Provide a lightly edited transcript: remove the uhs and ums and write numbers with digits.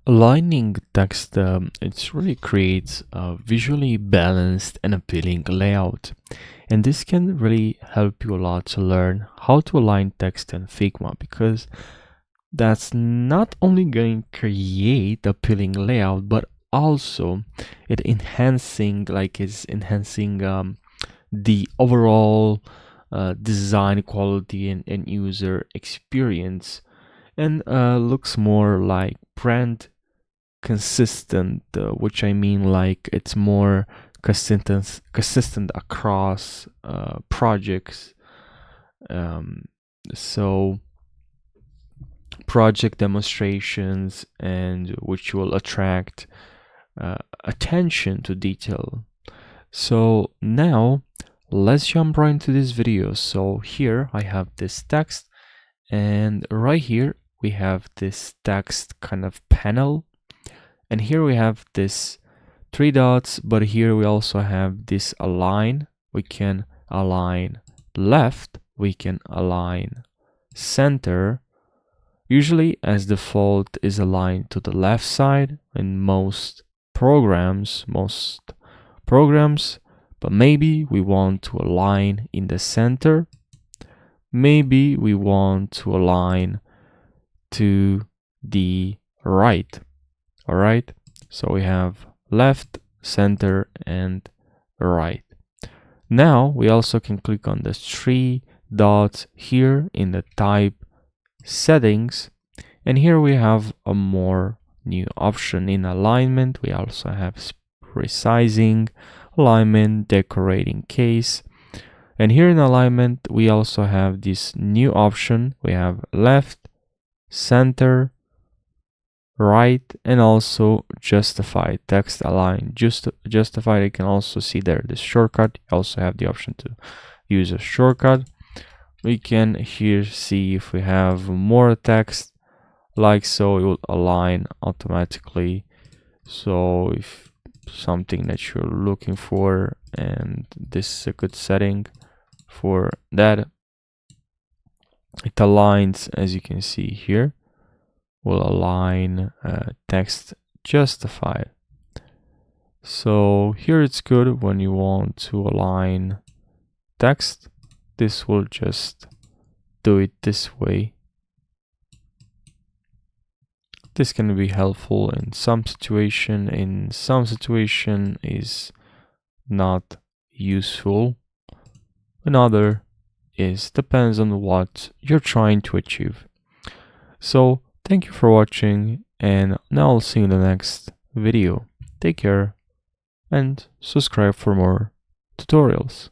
Aligning text, it really creates a visually balanced and appealing layout. And this can really help you a lot to learn how to align text in Figma, because that's not only going to create appealing layout, but also it's enhancing the overall design quality and user experience, and looks more like brand consistent, which I mean like it's more consistent across projects. Um, so project demonstrations, and which will attract attention to detail. So now let's jump right into this video. So here I have this text, and right here we have this text kind of panel, and here we have this three dots, but here we also have this align. We can align left, we can align center. Usually as default is aligned to the left side in most programs, but maybe we want to align in the center. Maybe we want to align to the right. All right, so we have left, center, and right. Now we also can click on the three dots here in the type settings, and here we have a more new option in alignment. We also have resizing, alignment, decorating case, and here in alignment we also have this new option. We have left, center, right, and also justify text align. Justify, you can also see there the shortcut. You also have the option to use a shortcut. We can here see if we have more text, like so, it will align automatically. So if something that you're looking for, and this is a good setting for that, it aligns, as you can see here, will align text justified. So here it's good when you want to align text. This will just do it this way. This can be helpful in some situation is not useful. Another is depends on what you're trying to achieve. So thank you for watching, and now I'll see you in the next video. Take care and subscribe for more tutorials.